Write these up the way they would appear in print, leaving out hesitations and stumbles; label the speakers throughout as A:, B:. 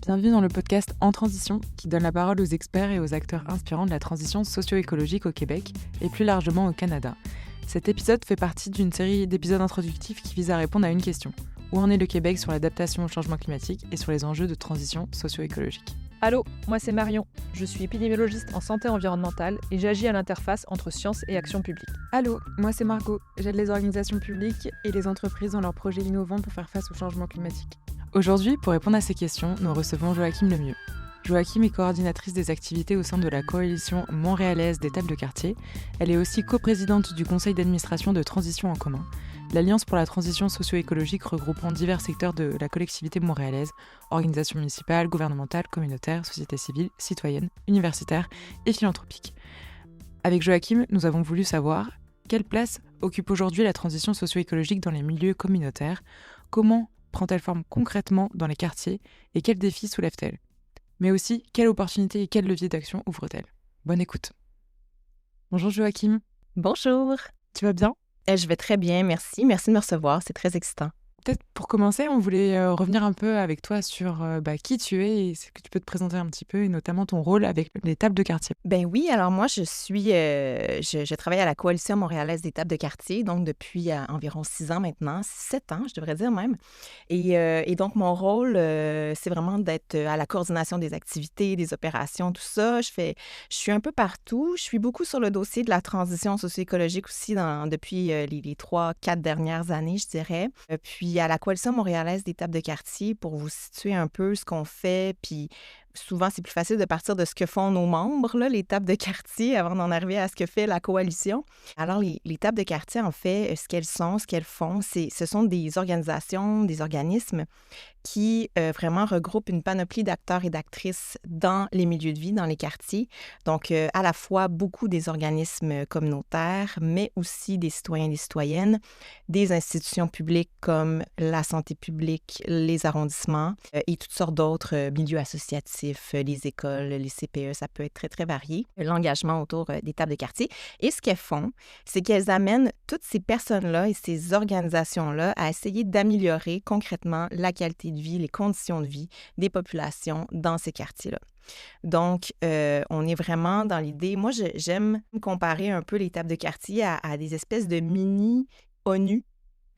A: Bienvenue dans le podcast En Transition, qui donne la parole aux experts et aux acteurs inspirants de la transition socio-écologique au Québec et plus largement au Canada. Cet épisode fait partie d'une série d'épisodes introductifs qui visent à répondre à une question. Où en est le Québec sur l'adaptation au changement climatique et sur les enjeux de transition socio-écologique?
B: Allô, moi c'est Marion. Je suis épidémiologiste en santé environnementale et j'agis à l'interface entre sciences et action publique.
A: Allô, moi c'est Margot. J'aide les organisations publiques et les entreprises dans leurs projets innovants pour faire face au changement climatique. Aujourd'hui, pour répondre à ces questions, nous recevons Joachim Lemieux. Joachim est coordinatrice des activités au sein de la coalition montréalaise des tables de quartier. Elle est aussi coprésidente du conseil d'administration de Transition en commun, l'Alliance pour la transition socio-écologique regroupant divers secteurs de la collectivité montréalaise, organisations municipales, gouvernementales, communautaires, société civile, citoyennes, universitaires et philanthropiques. Avec Joachim, nous avons voulu savoir quelle place occupe aujourd'hui la transition socio-écologique dans les milieux communautaires, comment prend-elle forme concrètement dans les quartiers et quels défis soulève-t-elle? Mais aussi, quelles opportunités et quels leviers d'action ouvre-t-elle? Bonne écoute. Bonjour Joachim.
C: Bonjour.
A: Tu vas bien?
C: Je vais très bien, merci. Merci de me recevoir, c'est très excitant.
A: Peut-être pour commencer, on voulait revenir un peu avec toi sur qui tu es et ce que tu peux te présenter un petit peu et notamment ton rôle avec les tables de quartier.
C: Ben oui, alors moi, je travaille à la Coalition montréalaise des tables de quartier, donc depuis environ 6 ans maintenant, 7 ans, je devrais dire même. Et donc, mon rôle, c'est vraiment d'être à la coordination des activités, des opérations, tout ça. Je suis un peu partout. Je suis beaucoup sur le dossier de la transition socio-écologique aussi depuis les 3-4 dernières années, je dirais. Puis à la Coalition montréalaise des tables de quartier, pour vous situer un peu ce qu'on fait, puis souvent, c'est plus facile de partir de ce que font nos membres, là, les tables de quartier, avant d'en arriver à ce que fait la coalition. Alors, les tables de quartier, en fait, ce qu'elles sont, ce qu'elles font, ce sont des organisations, des organismes qui vraiment regroupent une panoplie d'acteurs et d'actrices dans les milieux de vie, dans les quartiers. Donc, à la fois beaucoup des organismes communautaires, mais aussi des citoyens et des citoyennes, des institutions publiques comme la santé publique, les arrondissements et toutes sortes d'autres milieux associatifs, les écoles, les CPE, ça peut être très, très varié, l'engagement autour des tables de quartier. Et ce qu'elles font, c'est qu'elles amènent toutes ces personnes-là et ces organisations-là à essayer d'améliorer concrètement la qualité de vie, les conditions de vie des populations dans ces quartiers-là. Donc, on est vraiment dans l'idée... Moi, j'aime comparer un peu les tables de quartier à des espèces de mini-ONU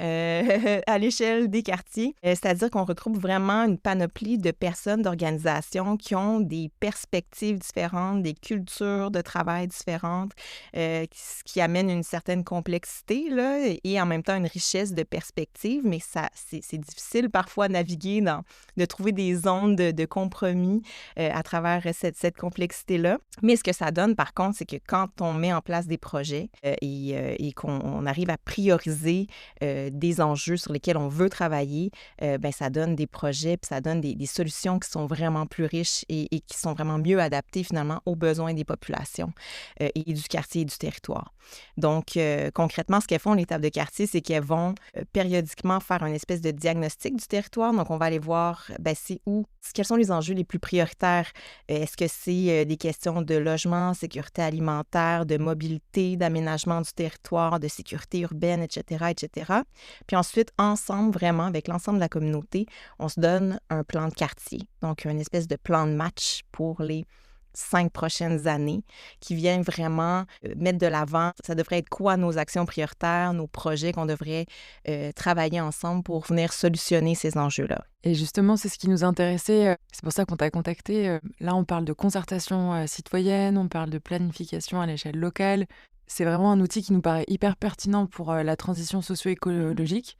C: à l'échelle des quartiers. C'est-à-dire qu'on retrouve vraiment une panoplie de personnes, d'organisations qui ont des perspectives différentes, des cultures de travail différentes, ce qui amène une certaine complexité là, et en même temps une richesse de perspectives, mais c'est difficile parfois à naviguer de trouver des zones de compromis à travers cette complexité-là. Mais ce que ça donne, par contre, c'est que quand on met en place des projets et qu'on arrive à prioriser des enjeux sur lesquels on veut travailler, ben ça donne des projets, puis ça donne des solutions qui sont vraiment plus riches et qui sont vraiment mieux adaptées finalement aux besoins des populations et du quartier et du territoire. Donc, concrètement, ce qu'elles font, les tables de quartier, c'est qu'elles vont périodiquement faire une espèce de diagnostic du territoire. Donc, on va aller voir, quels sont les enjeux les plus prioritaires. Est-ce que c'est des questions de logement, sécurité alimentaire, de mobilité, d'aménagement du territoire, de sécurité urbaine, etc., etc. Puis ensuite, ensemble, vraiment, avec l'ensemble de la communauté, on se donne un plan de quartier. Donc, une espèce de plan de match pour les 5 prochaines années qui vient vraiment mettre de l'avant. Ça devrait être quoi nos actions prioritaires, nos projets qu'on devrait travailler ensemble pour venir solutionner ces enjeux-là.
A: Et justement, c'est ce qui nous intéressait. C'est pour ça qu'on t'a contacté. Là, on parle de concertation citoyenne, on parle de planification à l'échelle locale. C'est vraiment un outil qui nous paraît hyper pertinent pour la transition socio-écologique.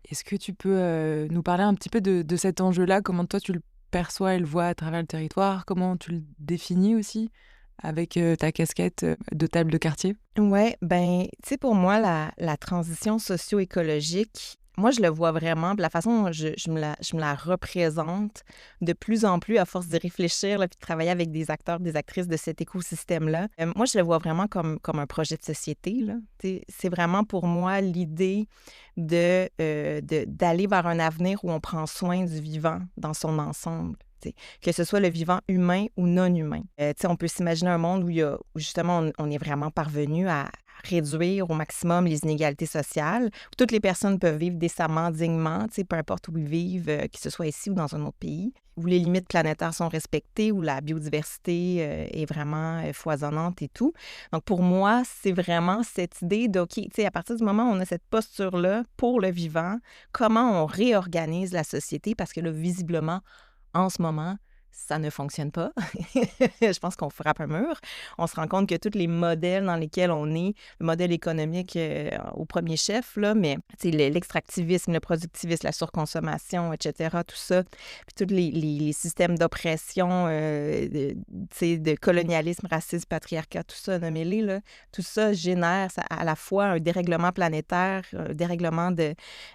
A: Est-ce que tu peux nous parler un petit peu de cet enjeu-là? Comment toi, tu le perçois et le vois à travers le territoire? Comment tu le définis aussi avec ta casquette de table de quartier?
C: Oui, tu sais, pour moi, la transition socio-écologique, moi, je le vois vraiment, puis la façon dont je me la représente de plus en plus à force de réfléchir, là, puis de travailler avec des acteurs, des actrices de cet écosystème-là. Moi, je le vois vraiment comme un projet de société, là. C'est vraiment pour moi l'idée d'aller vers un avenir où on prend soin du vivant dans son ensemble. Que ce soit le vivant humain ou non humain. On peut s'imaginer un monde où justement on est vraiment parvenu à réduire au maximum les inégalités sociales, où toutes les personnes peuvent vivre décemment, dignement, peu importe où ils vivent, que ce soit ici ou dans un autre pays, où les limites planétaires sont respectées, où la biodiversité est vraiment foisonnante et tout. Donc, pour moi, c'est vraiment cette idée de, OK, à partir du moment où on a cette posture-là pour le vivant, comment on réorganise la société? Parce que là, visiblement, en ce moment, ça ne fonctionne pas. Je pense qu'on frappe un mur. On se rend compte que tous les modèles dans lesquels on est, le modèle économique au premier chef, là, mais l'extractivisme, le productivisme, la surconsommation, etc., tout ça, puis tous les systèmes d'oppression, de colonialisme, racisme, patriarcat, tout ça, nommez-les, là, tout ça génère à la fois un dérèglement planétaire, un dérèglement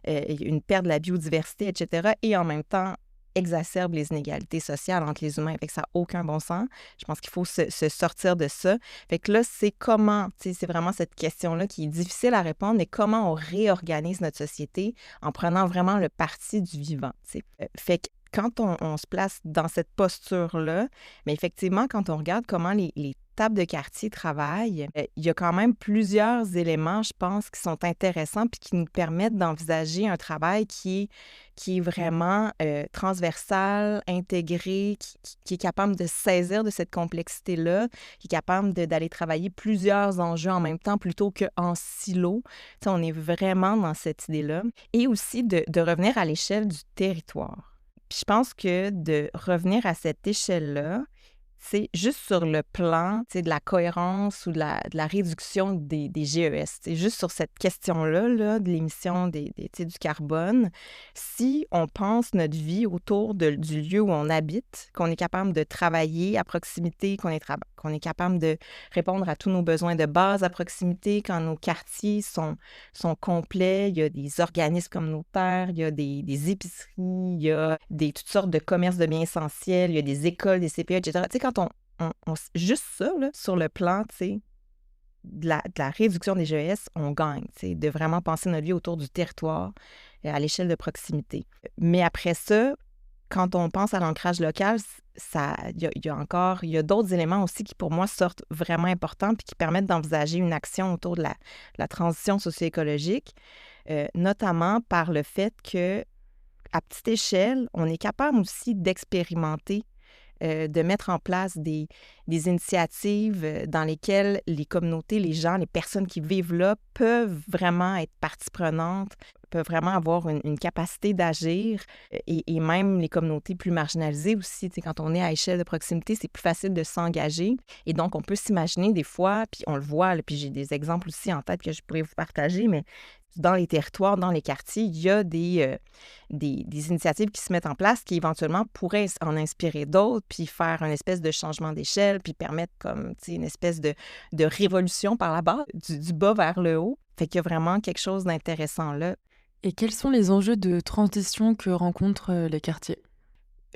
C: une perte de la biodiversité, etc., et en même temps, exacerbe les inégalités sociales entre les humains. Fait que ça n'a aucun bon sens. Je pense qu'il faut se sortir de ça. Fait que là, c'est comment, c'est vraiment cette question-là qui est difficile à répondre, mais comment on réorganise notre société en prenant vraiment le parti du vivant, t'sais. Fait que quand on se place dans cette posture-là, mais effectivement, quand on regarde comment les tables de quartier travaillent, il y a quand même plusieurs éléments, je pense, qui sont intéressants puis qui nous permettent d'envisager un travail qui est vraiment transversal, intégré, qui est capable de se saisir de cette complexité-là, qui est capable d'aller travailler plusieurs enjeux en même temps plutôt qu'en silo. T'sais, on est vraiment dans cette idée-là. Et aussi de revenir à l'échelle du territoire. Puis je pense que de revenir à cette échelle-là, c'est juste sur le plan de la cohérence ou de la réduction des GES. C'est juste sur cette question-là là, de l'émission du carbone. Si on pense notre vie autour du lieu où on habite, qu'on est capable de travailler à proximité, qu'on est capable de répondre à tous nos besoins de base à proximité, quand nos quartiers sont complets, il y a des organismes communautaires, il y a des épiceries, il y a toutes sortes de commerces de biens essentiels, il y a des écoles, des CPE, etc. Tu sais, quand juste ça, là, sur le plan, tu sais, de la réduction des GES, on gagne, tu sais, de vraiment penser notre vie autour du territoire à l'échelle de proximité. Mais après ça, quand on pense à l'ancrage local, il y a d'autres éléments aussi qui, pour moi, sortent vraiment importants puis qui permettent d'envisager une action autour de la transition socio-écologique, notamment par le fait que, à petite échelle, on est capable aussi d'expérimenter, de mettre en place des initiatives dans lesquelles les communautés, les gens, les personnes qui vivent là peuvent vraiment être partie prenante, peuvent vraiment avoir une capacité d'agir et même les communautés plus marginalisées aussi. Tu sais, quand on est à échelle de proximité, c'est plus facile de s'engager et donc on peut s'imaginer des fois, puis on le voit, là, puis j'ai des exemples aussi en tête que je pourrais vous partager, mais dans les territoires, dans les quartiers, il y a des initiatives qui se mettent en place qui éventuellement pourraient en inspirer d'autres, puis faire une espèce de changement d'échelle, puis permettre comme, tu sais, une espèce de révolution par la base, du bas vers le haut. Fait qu'il y a vraiment quelque chose d'intéressant là.
A: Et quels sont les enjeux de transition que rencontrent les quartiers?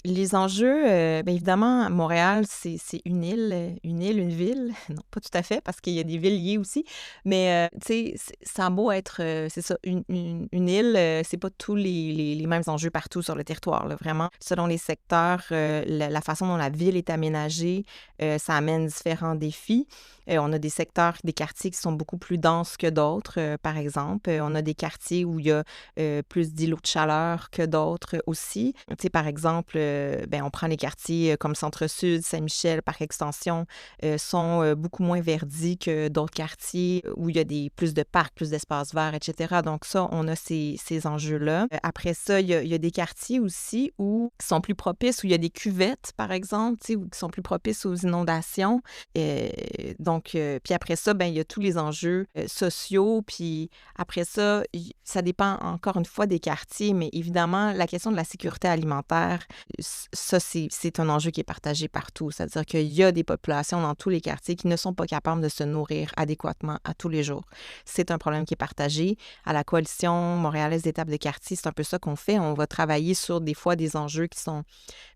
C: Les enjeux, bien évidemment, Montréal, c'est une ville. Non, pas tout à fait, parce qu'il y a des villes liées aussi. Mais, tu sais, ça a beau être, c'est ça, une île, c'est pas tous les mêmes enjeux partout sur le territoire, là. Vraiment, selon les secteurs, la façon dont la ville est aménagée, ça amène différents défis. On a des secteurs, des quartiers qui sont beaucoup plus denses que d'autres, par exemple. On a des quartiers où il y a plus d'îlots de chaleur que d'autres aussi. Tu sais, par exemple, on prend les quartiers comme Centre-Sud, Saint-Michel, par extension, sont beaucoup moins verdis que d'autres quartiers où il y a plus de parcs, plus d'espaces verts, etc. Donc ça, on a ces enjeux-là. Après ça, il y a des quartiers aussi qui sont plus propices, où il y a des cuvettes, par exemple, tu sais, qui sont plus propices aux inondations. Donc, puis après ça, il y a tous les enjeux sociaux. Puis après ça, ça dépend encore une fois des quartiers, mais évidemment, la question de la sécurité alimentaire, ça, c'est un enjeu qui est partagé partout. C'est-à-dire qu'il y a des populations dans tous les quartiers qui ne sont pas capables de se nourrir adéquatement à tous les jours. C'est un problème qui est partagé. À la Coalition montréalaise des tables de quartier, c'est un peu ça qu'on fait. On va travailler sur des fois des enjeux qui sont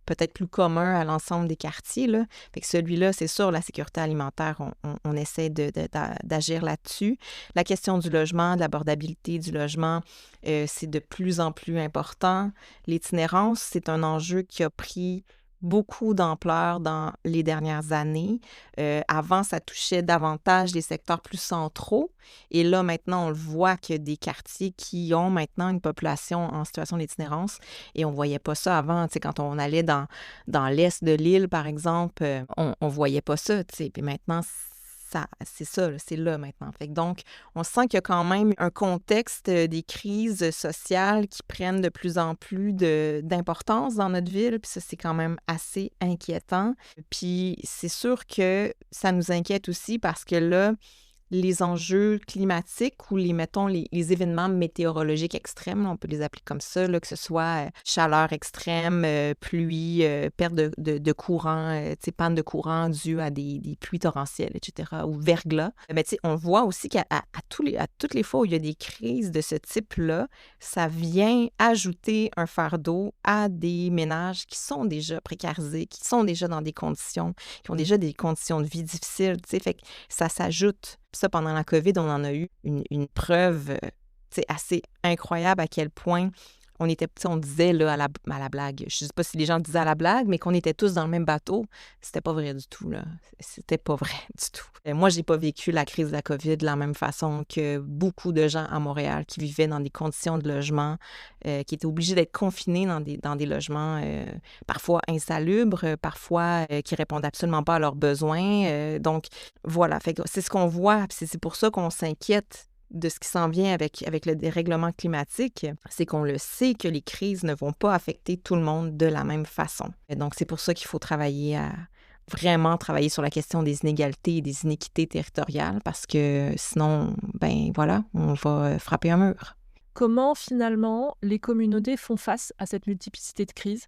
C: peut-être plus commun à l'ensemble des quartiers, là. Fait que celui-là, c'est sûr, la sécurité alimentaire, on essaie d'agir là-dessus. La question du logement, de l'abordabilité du logement, c'est de plus en plus important. L'itinérance, c'est un enjeu qui a pris beaucoup d'ampleur dans les dernières années. Avant, ça touchait davantage les secteurs plus centraux. Et là, maintenant, on le voit qu'il y a des quartiers qui ont maintenant une population en situation d'itinérance. Et on ne voyait pas ça avant. Tu sais, quand on allait dans l'est de l'île, par exemple, on ne voyait pas ça. Tu sais. Puis maintenant, c'est ça, là, c'est là maintenant. Fait que donc, on sent qu'il y a quand même un contexte des crises sociales qui prennent de plus en plus d'importance dans notre ville, puis ça, c'est quand même assez inquiétant. Puis c'est sûr que ça nous inquiète aussi parce que là, les enjeux climatiques ou mettons, les événements météorologiques extrêmes, là, on peut les appeler comme ça, là, que ce soit chaleur extrême, pluie, perte de courant, tu sais, panne de courant due à des pluies torrentielles, etc., ou verglas. Mais tu sais, on voit aussi à toutes les fois où il y a des crises de ce type-là, ça vient ajouter un fardeau à des ménages qui sont déjà précarisés, qui sont déjà dans des conditions, qui ont déjà des conditions de vie difficiles, tu sais, fait que ça s'ajoute. Puis ça, pendant la COVID, on en a eu une preuve assez incroyable à quel point on était, on disait là, à la blague, je ne sais pas si les gens disaient à la blague, mais qu'on était tous dans le même bateau. C'était pas vrai du tout, là. C'était pas vrai du tout. Moi, j'ai pas vécu la crise de la COVID de la même façon que beaucoup de gens à Montréal qui vivaient dans des conditions de logement, qui étaient obligés d'être confinés dans des logements parfois insalubres, parfois qui répondent absolument pas à leurs besoins. Donc, voilà. Fait que c'est ce qu'on voit. Puis c'est pour ça qu'on s'inquiète de ce qui s'en vient avec le dérèglement climatique, c'est qu'on le sait que les crises ne vont pas affecter tout le monde de la même façon. Et donc, c'est pour ça qu'il faut vraiment travailler sur la question des inégalités et des inéquités territoriales parce que sinon, ben voilà, on va frapper un mur.
B: Comment finalement les communautés font face à cette multiplicité de crises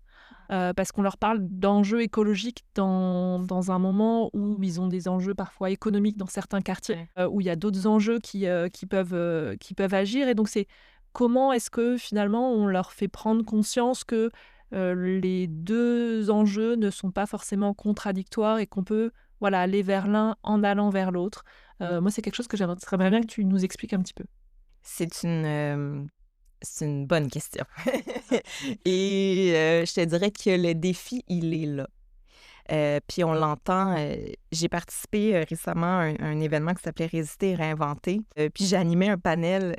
B: parce qu'on leur parle d'enjeux écologiques dans un moment où ils ont des enjeux parfois économiques dans certains quartiers, où il y a d'autres enjeux qui peuvent agir. Et donc, c'est comment est-ce que finalement on leur fait prendre conscience que les deux enjeux ne sont pas forcément contradictoires et qu'on peut aller vers l'un en allant vers l'autre. Moi, c'est quelque chose que j'aimerais bien que tu nous expliques un petit peu.
C: C'est une bonne question. Et je te dirais que le défi, il est là. Puis on l'entend. J'ai participé récemment à un événement qui s'appelait Résister et réinventer. Puis j'ai animé un panel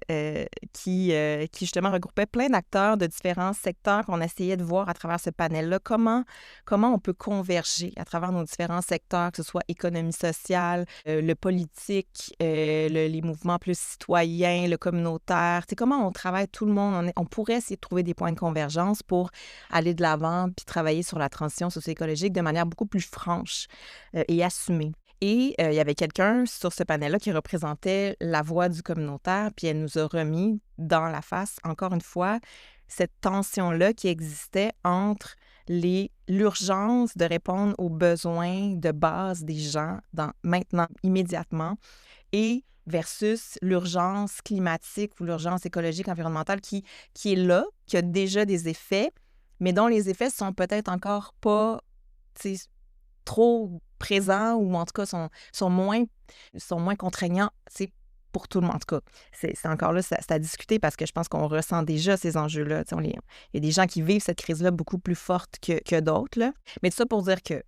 C: qui justement regroupait plein d'acteurs de différents secteurs qu'on essayait de voir à travers ce panel-là. Comment on peut converger à travers nos différents secteurs, que ce soit économie sociale, le politique, les mouvements plus citoyens, le communautaire. Tu sais, comment on travaille tout le monde. On pourrait essayer de trouver des points de convergence pour aller de l'avant puis travailler sur la transition socio-écologique de manière beaucoup plus franche et assumée. Et il y avait quelqu'un sur ce panel-là qui représentait la voix du communautaire, puis elle nous a remis dans la face, encore une fois, cette tension-là qui existait entre l'urgence de répondre aux besoins de base des gens maintenant, immédiatement, et versus l'urgence climatique ou l'urgence écologique, environnementale qui est là, qui a déjà des effets, mais dont les effets sont peut-être encore pas trop présents ou en tout cas sont moins contraignants pour tout le monde. En tout cas, c'est encore là, c'est à discuter parce que je pense qu'on ressent déjà ces enjeux-là. Il y a des gens qui vivent cette crise-là beaucoup plus forte que d'autres. Là. Mais tout ça pour dire que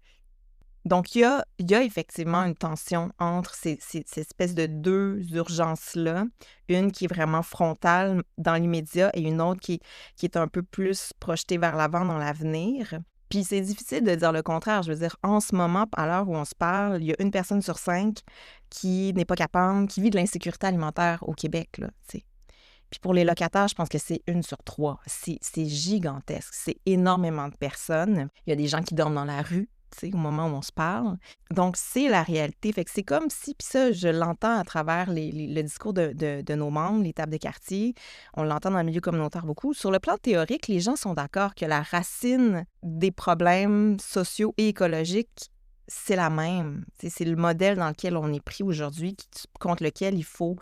C: donc, il y a effectivement une tension entre ces espèces de deux urgences-là. Une qui est vraiment frontale dans l'immédiat et une autre qui est un peu plus projetée vers l'avant dans l'avenir. Puis c'est difficile de dire le contraire. Je veux dire, en ce moment, à l'heure où on se parle, il y a 1 personne sur 5 qui n'est pas capable, qui vit de l'insécurité alimentaire au Québec, là, tu sais. Puis pour les locataires, je pense que c'est 1 sur 3. C'est gigantesque. C'est énormément de personnes. Il y a des gens qui dorment dans la rue, au moment où on se parle. Donc, c'est la réalité. Fait que c'est comme si, puis ça, je l'entends à travers le discours de nos membres, les tables de quartier. On l'entend dans le milieu communautaire beaucoup. Sur le plan théorique, les gens sont d'accord que la racine des problèmes sociaux et écologiques, c'est la même. C'est le modèle dans lequel on est pris aujourd'hui, contre lequel il faut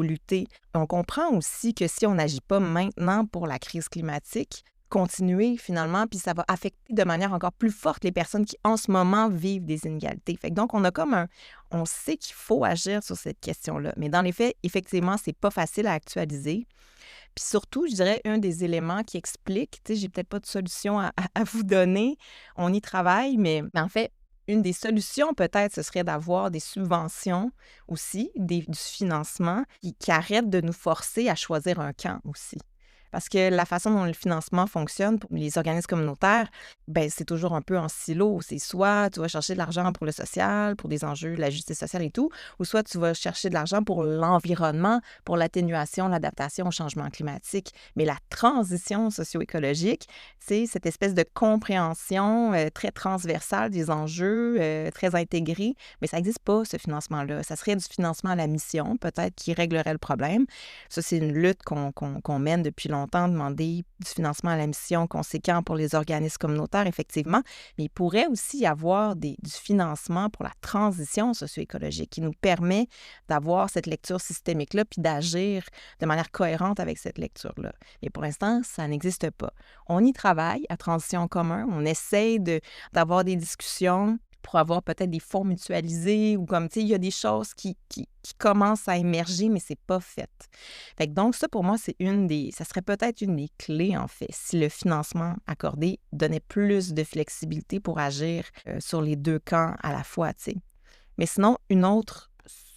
C: lutter. On comprend aussi que si on n'agit pas maintenant pour la crise climatique, continuer finalement, puis ça va affecter de manière encore plus forte les personnes qui en ce moment vivent des inégalités. Fait que donc on a on sait qu'il faut agir sur cette question-là, mais dans les faits, effectivement, c'est pas facile à actualiser. Puis surtout, je dirais, un des éléments qui explique, tu sais, j'ai peut-être pas de solution à vous donner, on y travaille, mais en fait, une des solutions peut-être, ce serait d'avoir des subventions aussi, du financement qui arrête de nous forcer à choisir un camp aussi. Parce que la façon dont le financement fonctionne pour les organismes communautaires, ben c'est toujours un peu en silo. C'est soit tu vas chercher de l'argent pour le social, pour des enjeux de la justice sociale et tout, ou soit tu vas chercher de l'argent pour l'environnement, pour l'atténuation, l'adaptation au changement climatique. Mais la transition socio-écologique, c'est cette espèce de compréhension très transversale des enjeux, très intégrée. Mais ça n'existe pas, ce financement-là. Ça serait du financement à la mission, peut-être, qui réglerait le problème. Ça, c'est une lutte qu'on mène depuis longtemps, demander du financement à la mission conséquent pour les organismes communautaires, effectivement, mais il pourrait aussi y avoir du financement pour la transition socio-écologique qui nous permet d'avoir cette lecture systémique-là puis d'agir de manière cohérente avec cette lecture-là. Mais pour l'instant, ça n'existe pas. On y travaille à Transition en commun, on essaye d'avoir des discussions pour avoir peut-être des fonds mutualisés ou comme, tu sais, il y a des choses qui commencent à émerger, mais c'est pas fait. Fait que donc, ça, pour moi, ça serait peut-être une des clés, en fait, si le financement accordé donnait plus de flexibilité pour agir sur les deux camps à la fois, tu sais. Mais sinon, une autre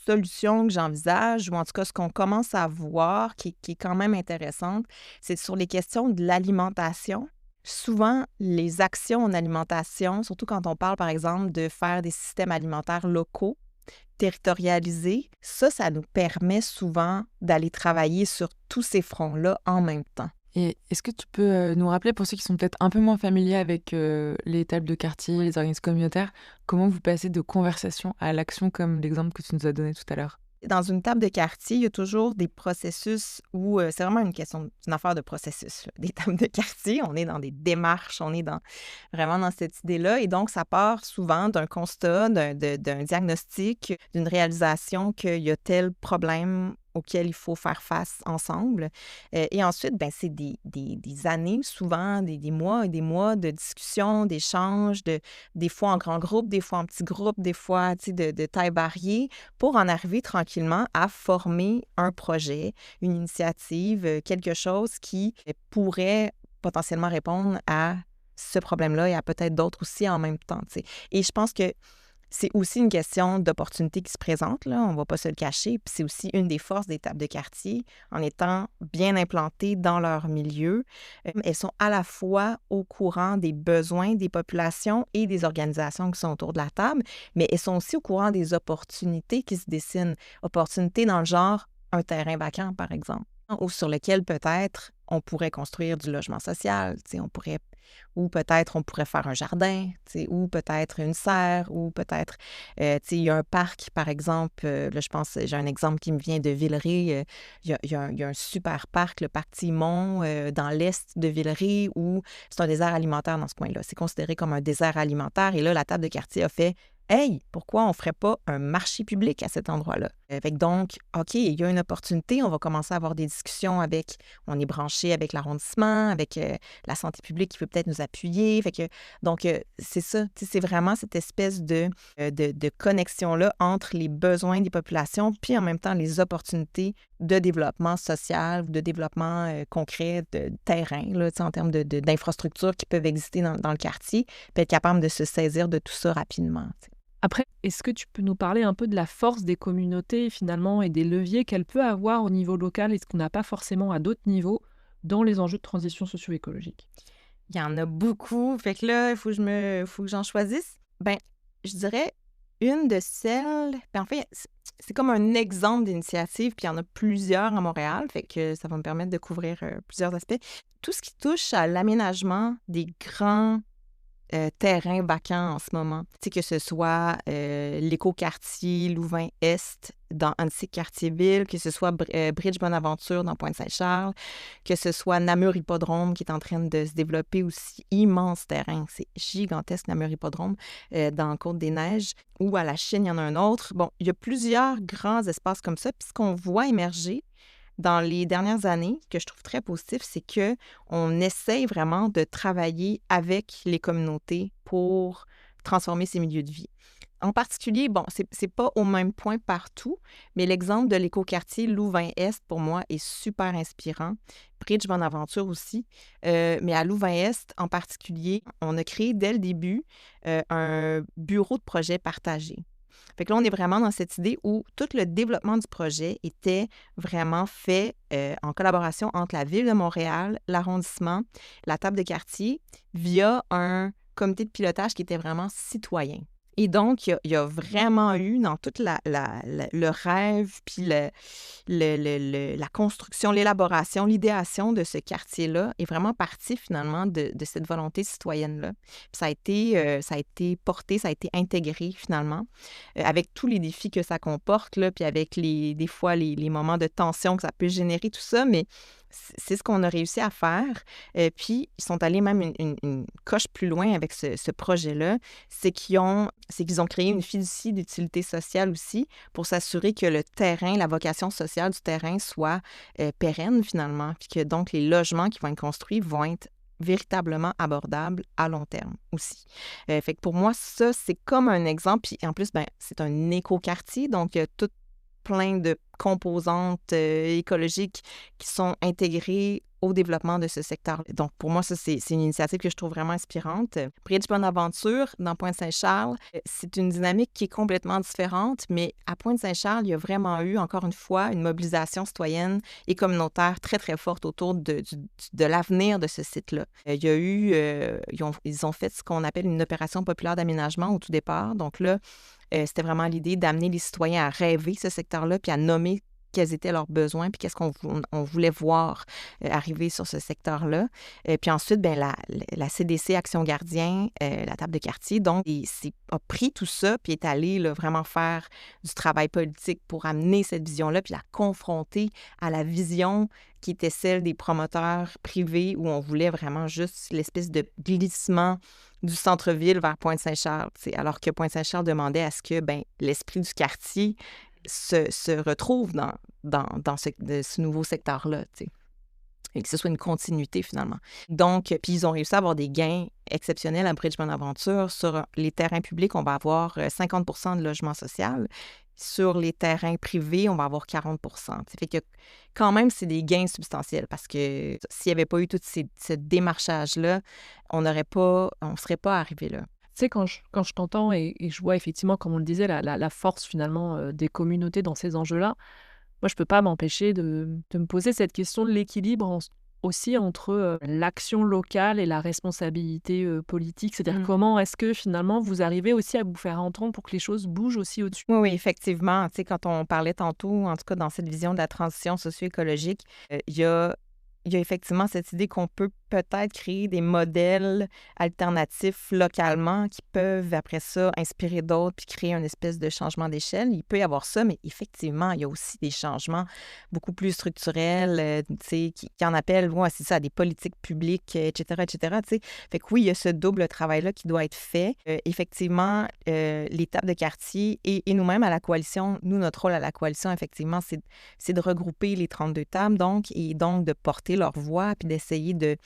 C: solution que j'envisage, ou en tout cas ce qu'on commence à voir, qui est quand même intéressante, c'est sur les questions de l'alimentation. Souvent, les actions en alimentation, surtout quand on parle, par exemple, de faire des systèmes alimentaires locaux, territorialisés, ça nous permet souvent d'aller travailler sur tous ces fronts-là en même temps.
A: Et est-ce que tu peux nous rappeler, pour ceux qui sont peut-être un peu moins familiers avec les tables de quartier, les organismes communautaires, comment vous passez de conversation à l'action, comme l'exemple que tu nous as donné tout à l'heure?
C: Dans une table de quartier, il y a toujours des processus où c'est vraiment une affaire de processus, là. Des tables de quartier, on est dans des démarches, on est vraiment dans cette idée-là. Et donc, ça part souvent d'un constat, d'un diagnostic, d'une réalisation qu'il y a tel problème auquel il faut faire face ensemble. Et ensuite, ben, c'est des années, souvent des mois et des mois de discussions, d'échanges, des fois en grand groupe, des fois en petit groupe, des fois de taille variée, pour en arriver tranquillement à former un projet, une initiative, quelque chose qui pourrait potentiellement répondre à ce problème-là et à peut-être d'autres aussi en même temps, tu sais. Et je pense que c'est aussi une question d'opportunité qui se présente, là, on ne va pas se le cacher. Puis c'est aussi une des forces des tables de quartier, en étant bien implantées dans leur milieu. Elles sont à la fois au courant des besoins des populations et des organisations qui sont autour de la table, mais elles sont aussi au courant des opportunités qui se dessinent. Opportunités dans le genre un terrain vacant, par exemple, ou sur lequel peut-être on pourrait construire du logement social, ou peut-être on pourrait faire un jardin, ou peut-être une serre, ou peut-être, il y a un parc, par exemple, là, je pense, j'ai un exemple qui me vient de Villeray, il y a un super parc, le parc Timon, dans l'est de Villeray, où c'est un désert alimentaire dans ce coin-là. C'est considéré comme un désert alimentaire, et là, la table de quartier a fait « Hey, pourquoi on ne ferait pas un marché public à cet endroit-là? » Donc, OK, il y a une opportunité, on va commencer à avoir des discussions on est branché avec l'arrondissement, avec la santé publique qui peut peut-être nous appuyer. Donc, c'est ça, c'est vraiment cette espèce de connexion-là entre les besoins des populations, puis en même temps les opportunités de développement social, de développement concret, de terrain, là, en termes d'infrastructures qui peuvent exister dans le quartier, puis être capable de se saisir de tout ça rapidement.
B: Après, est-ce que tu peux nous parler un peu de la force des communautés, finalement, et des leviers qu'elles peuvent avoir au niveau local et ce qu'on n'a pas forcément à d'autres niveaux dans les enjeux de transition socio-écologique?
C: Il y en a beaucoup. Fait que là, il faut que j'en choisisse. Ben, je dirais une de celles... Ben, en fait, c'est comme un exemple d'initiative, puis il y en a plusieurs à Montréal, fait que ça va me permettre de couvrir plusieurs aspects. Tout ce qui touche à l'aménagement des grands terrains vacants en ce moment. Que ce soit l'écoquartier Louvain-Est dans Annecy-Cartierville, que ce soit Bridge-Bonaventure dans Pointe-Saint-Charles, que ce soit Namur-Hippodrome qui est en train de se développer aussi. Immense terrain, c'est gigantesque Namur-Hippodrome dans Côte-des-Neiges, ou à la Chine, il y en a un autre. Bon, il y a plusieurs grands espaces comme ça, puis ce qu'on voit émerger dans les dernières années, que je trouve très positif, c'est qu'on essaye vraiment de travailler avec les communautés pour transformer ces milieux de vie. En particulier, bon, c'est pas au même point partout, mais l'exemple de l'écoquartier Louvain-Est, pour moi, est super inspirant. Bridge Bonaventure aussi. Mais à Louvain-Est, en particulier, on a créé dès le début un bureau de projet partagé. Fait que là, on est vraiment dans cette idée où tout le développement du projet était vraiment fait en collaboration entre la Ville de Montréal, l'arrondissement, la table de quartier, via un comité de pilotage qui était vraiment citoyen. Et donc, il y a vraiment eu dans tout le rêve, puis la construction, l'élaboration, l'idéation de ce quartier-là est vraiment partie finalement de cette volonté citoyenne-là. Puis ça a été porté, ça a été intégré finalement, avec tous les défis que ça comporte, là, puis avec des fois les moments de tension que ça peut générer, tout ça, mais c'est ce qu'on a réussi à faire. Puis, ils sont allés même une coche plus loin avec ce projet-là. C'est qu'ils ont créé une fiducie d'utilité sociale aussi pour s'assurer que le terrain, la vocation sociale du terrain soit pérenne finalement, puis que donc les logements qui vont être construits vont être véritablement abordables à long terme aussi. Fait que pour moi, ça, c'est comme un exemple. Puis en plus, ben, c'est un écoquartier, donc il y a tout plein de composantes écologiques qui sont intégrées au développement de ce secteur. Donc, pour moi, ça, c'est une initiative que je trouve vraiment inspirante. Bridge Bonaventure, dans Pointe-Saint-Charles, c'est une dynamique qui est complètement différente, mais à Pointe-Saint-Charles, il y a vraiment eu, encore une fois, une mobilisation citoyenne et communautaire très, très forte autour de l'avenir de ce site-là. Il y a eu, ils ont fait ce qu'on appelle une opération populaire d'aménagement au tout départ. Donc là, c'était vraiment l'idée d'amener les citoyens à rêver ce secteur-là, puis à nommer quels étaient leurs besoins, puis qu'est-ce qu'on voulait voir arriver sur ce secteur-là. Puis ensuite, ben, la CDC Action Gardien, la table de quartier, donc, a pris tout ça, puis est allé là, vraiment faire du travail politique pour amener cette vision-là, puis la confronter à la vision qui était celle des promoteurs privés, où on voulait vraiment juste l'espèce de glissement du centre-ville vers Pointe-Saint-Charles, alors que Pointe-Saint-Charles demandait à ce que l'esprit du quartier se retrouve dans ce nouveau secteur-là, et que ce soit une continuité finalement. Donc, puis ils ont réussi à avoir des gains exceptionnels à Bridge Bonaventure. Sur les terrains publics, on va avoir 50 % de logement social. Sur les terrains privés, on va avoir 40 %. Fait que quand même, c'est des gains substantiels parce que s'il n'y avait pas eu tout ce démarchage-là, on ne serait pas arrivé là.
B: Tu sais, quand je t'entends et je vois effectivement, comme on le disait, la force finalement des communautés dans ces enjeux-là, moi, je ne peux pas m'empêcher de me poser cette question de l'équilibre aussi entre l'action locale et la responsabilité politique. C'est-à-dire comment est-ce que finalement vous arrivez aussi à vous faire entendre pour que les choses bougent aussi au-dessus?
C: Oui, effectivement. Tu sais, quand on parlait tantôt, en tout cas dans cette vision de la transition socio-écologique, il y a effectivement cette idée qu'on peut peut-être créer des modèles alternatifs localement qui peuvent, après ça, inspirer d'autres puis créer une espèce de changement d'échelle. Il peut y avoir ça, mais effectivement, il y a aussi des changements beaucoup plus structurels, tu sais, qui en appellent, ouais, c'est ça, des politiques publiques, etc., etc., tu sais. Fait que oui, il y a ce double travail-là qui doit être fait. Effectivement, les tables de quartier et nous-mêmes à la coalition, notre rôle à la coalition, effectivement, c'est de regrouper les 32 tables, et donc de porter leur voix puis d'essayer de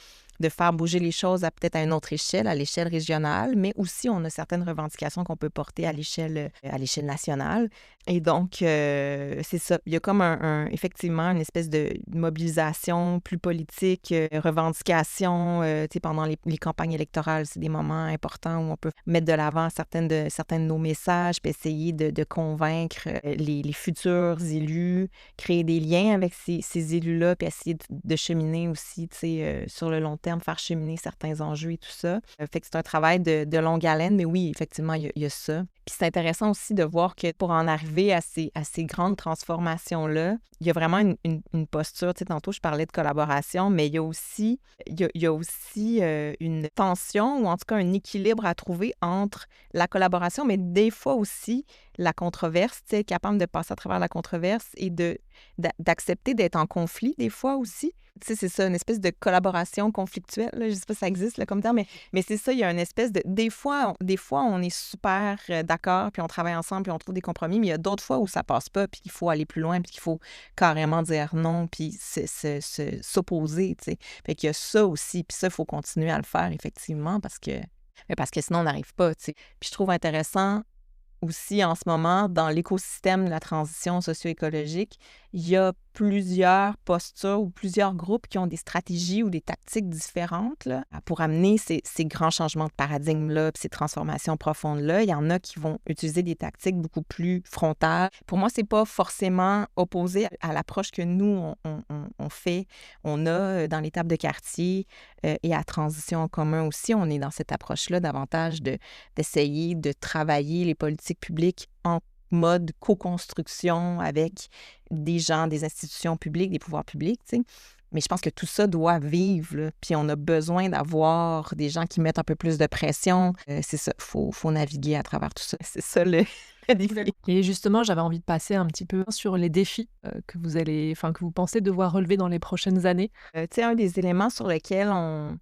C: faire bouger les choses à une autre échelle, à l'échelle régionale, mais aussi on a certaines revendications qu'on peut porter à l'échelle nationale. Et donc, c'est ça. Il y a comme effectivement une espèce de mobilisation plus politique, revendication, tu sais, pendant les campagnes électorales, c'est des moments importants où on peut mettre de l'avant certains de nos messages, puis essayer de convaincre les futurs élus, créer des liens avec ces élus-là, puis essayer de cheminer aussi, tu sais, sur le long terme, faire cheminer certains enjeux et tout ça. Fait que c'est un travail de longue haleine, mais oui, effectivement, il y a ça. Puis c'est intéressant aussi de voir que pour en arriver à ces grandes transformations-là, il y a vraiment une posture. Tu sais, tantôt, je parlais de collaboration, mais il y a aussi une tension ou en tout cas un équilibre à trouver entre la collaboration, mais des fois aussi la controverse, tu sais, être capable de passer à travers la controverse et d'accepter d'être en conflit des fois aussi. Tu sais, c'est ça, une espèce de collaboration conflictuelle, là. Je sais pas si ça existe là, comme terme, mais c'est ça, il y a une espèce de... Des fois, on est super d'accord, puis on travaille ensemble, puis on trouve des compromis, mais il y a d'autres fois où ça passe pas, puis il faut aller plus loin, puis qu'il faut carrément dire non, puis s'opposer, tu sais. Fait qu'il y a ça aussi, puis ça, il faut continuer à le faire, effectivement, parce que sinon, on n'arrive pas, tu sais. Puis je trouve intéressant aussi en ce moment, dans l'écosystème de la transition socio-écologique, il y a plusieurs postures ou plusieurs groupes qui ont des stratégies ou des tactiques différentes là, pour amener ces grands changements de paradigme-là, puis ces transformations profondes-là. Il y en a qui vont utiliser des tactiques beaucoup plus frontales. Pour moi, c'est pas forcément opposé à l'approche que nous, on fait. On a dans l'étape de quartier et à transition en commun aussi, on est dans cette approche-là davantage d'essayer de travailler les politiques publiques en mode co-construction avec des gens, des institutions publiques, des pouvoirs publics, tu sais. Mais je pense que tout ça doit vivre, là. Puis on a besoin d'avoir des gens qui mettent un peu plus de pression. C'est ça, faut naviguer à travers tout ça. C'est ça le défi.
B: Et justement, j'avais envie de passer un petit peu sur les défis que vous pensez devoir relever dans les prochaines années.
C: Tu sais, un des éléments sur lesquels on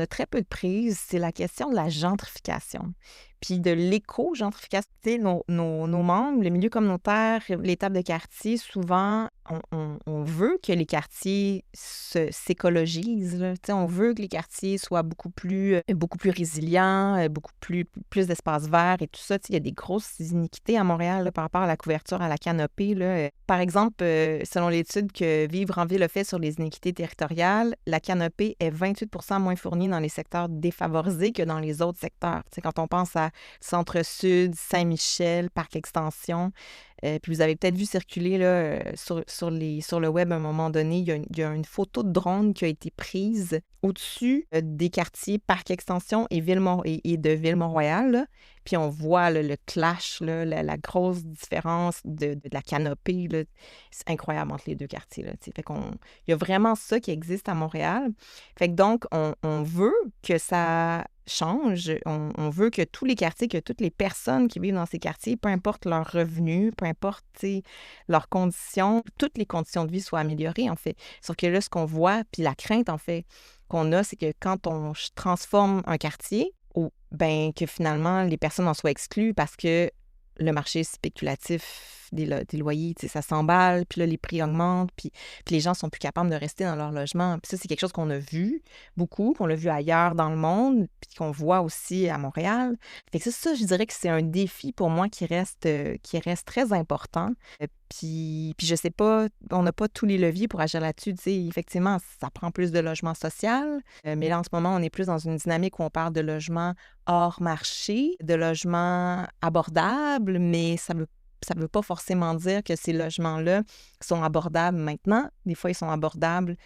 C: a très peu de prise, c'est la question de la gentrification. Puis de l'éco-gentrification. Tu sais, nos membres, le milieu communautaire, les tables de quartier, souvent, on veut que les quartiers s'écologisent, là. Tu sais, on veut que les quartiers soient beaucoup plus résilients, beaucoup plus d'espaces verts et tout ça. Tu sais, il y a des grosses iniquités à Montréal là, par rapport à la couverture à la canopée, là. Par exemple, selon l'étude que Vivre en ville a fait sur les iniquités territoriales, la canopée est 28% moins fournie dans les secteurs défavorisés que dans les autres secteurs. Tu sais, quand on pense à Centre-Sud, Saint-Michel, Parc Extension. Puis vous avez peut-être vu circuler là, sur le web à un moment donné, il y a une photo de drone qui a été prise au-dessus des quartiers Parc Extension et de Ville-Mont-Royal. Là. Puis on voit là, le clash, là, la grosse différence de la canopée. Là. C'est incroyable entre les deux quartiers. Là, fait il y a vraiment ça qui existe à Montréal. Fait que donc, on veut que ça change. On veut que tous les quartiers, que toutes les personnes qui vivent dans ces quartiers, peu importe leurs revenus, peu importe leurs conditions, toutes les conditions de vie soient améliorées, en fait. Sauf que là, ce qu'on voit, puis la crainte, en fait, qu'on a, c'est que quand on transforme un quartier, ben que finalement, les personnes en soient exclues parce que le marché spéculatif des loyers, ça s'emballe, puis là, les prix augmentent, puis les gens sont plus capables de rester dans leur logement. Puis ça, c'est quelque chose qu'on a vu beaucoup, qu'on l'a vu ailleurs dans le monde, puis qu'on voit aussi à Montréal. Fait que ça, je dirais que c'est un défi pour moi qui reste très important. Puis je sais pas, on n'a pas tous les leviers pour agir là-dessus. Tu sais, effectivement, ça prend plus de logements social, mais là, en ce moment, on est plus dans une dynamique où on parle de logements hors marché, de logements abordables, mais ça veut pas forcément dire que ces logements-là sont abordables maintenant. Des fois, ils seront abordables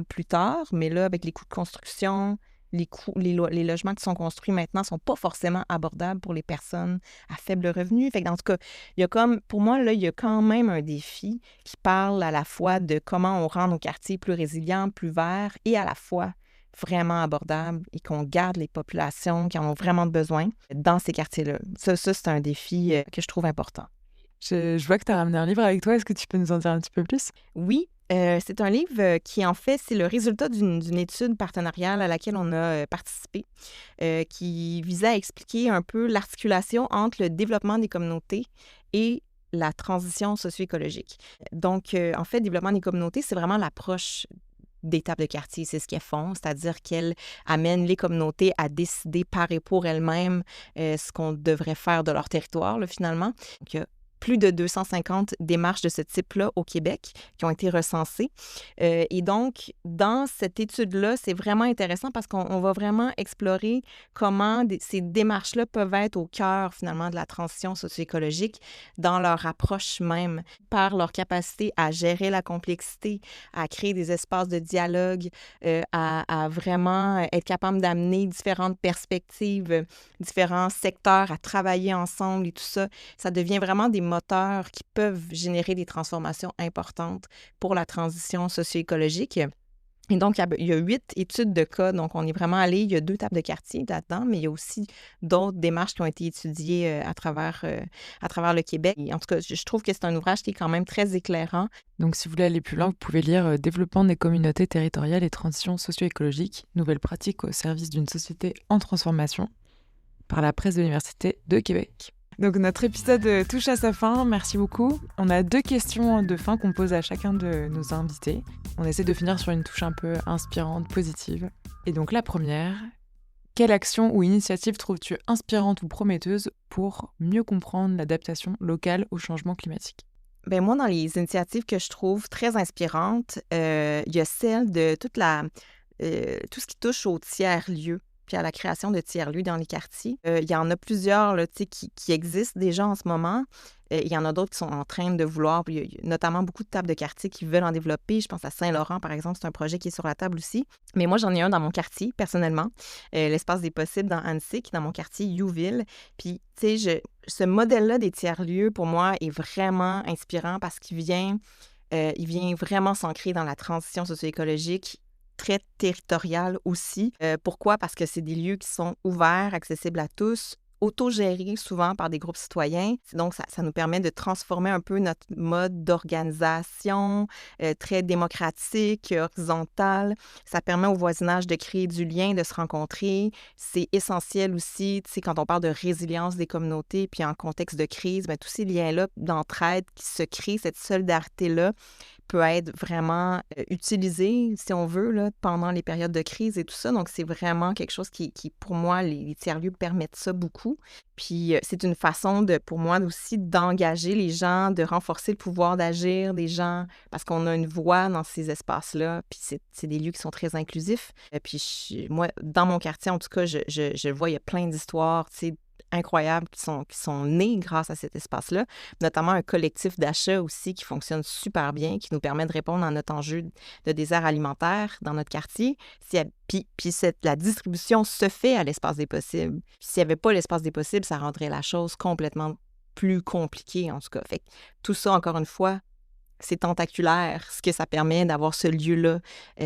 C: plus tard, mais là, avec les coûts de construction, les logements qui sont construits maintenant ne sont pas forcément abordables pour les personnes à faible revenu. Fait que dans tout cas, pour moi, là, il y a quand même un défi qui parle à la fois de comment on rend nos quartiers plus résilients, plus verts, et à la fois vraiment abordables et qu'on garde les populations qui en ont vraiment besoin dans ces quartiers-là. Ça c'est un défi que je trouve important.
A: Je vois que tu as ramené un livre avec toi. Est-ce que tu peux nous en dire un petit peu plus?
C: Oui. C'est un livre qui, en fait, c'est le résultat d'une étude partenariale à laquelle on a participé, qui visait à expliquer un peu l'articulation entre le développement des communautés et la transition socio-écologique. Donc, en fait, développement des communautés, c'est vraiment l'approche des tables de quartier, c'est ce qu'elles font, c'est-à-dire qu'elles amènent les communautés à décider par et pour elles-mêmes ce qu'on devrait faire de leur territoire, là, finalement. Donc, il y a plus de 250 démarches de ce type-là au Québec qui ont été recensées. Et donc, dans cette étude-là, c'est vraiment intéressant parce qu'on va vraiment explorer comment ces démarches-là peuvent être au cœur, finalement, de la transition socio-écologique dans leur approche même, par leur capacité à gérer la complexité, à créer des espaces de dialogue, à vraiment être capable d'amener différentes perspectives, différents secteurs à travailler ensemble et tout ça. Ça devient vraiment des moteurs qui peuvent générer des transformations importantes pour la transition socio-écologique. Et donc, il y a 8 études de cas. Donc, on est vraiment allé, il y a 2 tables de quartier là-dedans, mais il y a aussi d'autres démarches qui ont été étudiées à travers le Québec. Et en tout cas, je trouve que c'est un ouvrage qui est quand même très éclairant.
A: Donc, si vous voulez aller plus loin, vous pouvez lire Développement des communautés territoriales et transition socio-écologique, nouvelles pratiques au service d'une société en transformation, par la presse de l'Université de Québec. Donc notre épisode touche à sa fin, merci beaucoup. On a 2 questions de fin qu'on pose à chacun de nos invités. On essaie de finir sur une touche un peu inspirante, positive. Et donc la première, Quelle action ou initiative trouves-tu inspirante ou prometteuse pour mieux comprendre l'adaptation locale au changement climatique?
C: Ben moi, dans les initiatives que je trouve très inspirantes, il y a celle de tout ce qui touche aux tiers-lieux, puis à la création de tiers-lieux dans les quartiers. Il y en a plusieurs là, tu sais, qui existent déjà en ce moment. Il y en a d'autres qui sont en train de vouloir, puis il y a notamment beaucoup de tables de quartier qui veulent en développer. Je pense à Saint-Laurent, par exemple, c'est un projet qui est sur la table aussi. Mais moi, j'en ai un dans mon quartier, personnellement, l'Espace des possibles dans Annecy, qui est dans mon quartier Youville. Puis, tu sais, ce modèle-là des tiers-lieux, pour moi, est vraiment inspirant parce il vient vraiment s'ancrer dans la transition socio-écologique très territoriale aussi. Pourquoi? Parce que c'est des lieux qui sont ouverts, accessibles à tous, autogérés souvent par des groupes citoyens. Donc, ça nous permet de transformer un peu notre mode d'organisation très démocratique, horizontal. Ça permet au voisinage de créer du lien, de se rencontrer. C'est essentiel aussi, tu sais, quand on parle de résilience des communautés, puis en contexte de crise, bien, tous ces liens-là d'entraide qui se créent, cette solidarité-là, peut être vraiment utilisé, si on veut, là, pendant les périodes de crise et tout ça. Donc, c'est vraiment quelque chose qui pour moi, les tiers-lieux permettent ça beaucoup. Puis, c'est une façon, pour moi aussi, d'engager les gens, de renforcer le pouvoir d'agir des gens, parce qu'on a une voix dans ces espaces-là, puis c'est des lieux qui sont très inclusifs. Puis, moi, dans mon quartier, en tout cas, je vois, il y a plein d'histoires, tu sais, incroyables qui sont nées grâce à cet espace-là, notamment un collectif d'achat aussi qui fonctionne super bien, qui nous permet de répondre à notre enjeu de désert alimentaire dans notre quartier. Puis la distribution se fait à l'espace des possibles. Puis s'il n'y avait pas l'espace des possibles, ça rendrait la chose complètement plus compliquée, en tout cas. Fait que tout ça, encore une fois, c'est tentaculaire, ce que ça permet d'avoir ce lieu-là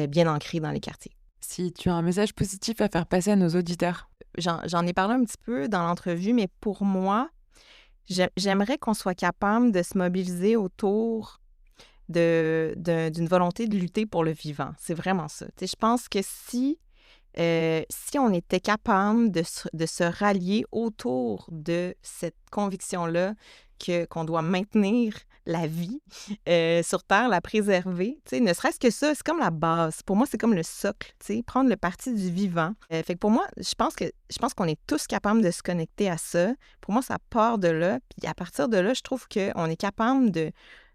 C: bien ancré dans les quartiers.
A: Si tu as un message positif à faire passer à nos auditeurs.
C: J'en ai parlé un petit peu dans l'entrevue, mais pour moi, j'aimerais qu'on soit capable de se mobiliser autour d'une volonté de lutter pour le vivant. C'est vraiment ça. Tu sais, je pense que si on était capable de se rallier autour de cette conviction-là qu'on doit maintenir la vie sur Terre, la préserver, tu sais, ne serait-ce que ça, c'est comme la base. Pour moi, c'est comme le socle, tu sais, prendre le parti du vivant. Fait que pour moi, je pense qu'on est tous capables de se connecter à ça. Pour moi, ça part de là. Puis à partir de là, je trouve qu'on est capable de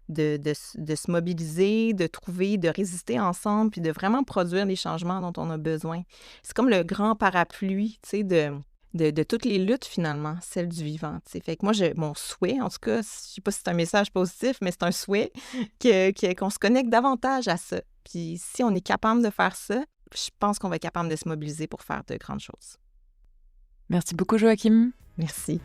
C: se mobiliser, de trouver, de résister ensemble, puis de vraiment produire les changements dont on a besoin. C'est comme le grand parapluie, tu sais, de toutes les luttes, finalement, celle du vivant, tu sais. Fait que moi, mon souhait, en tout cas, je sais pas si c'est un message positif, mais c'est un souhait qu'on se connecte davantage à ça. Puis si on est capable de faire ça, je pense qu'on va être capable de se mobiliser pour faire de grandes choses.
A: Merci beaucoup, Joachim.
C: Merci.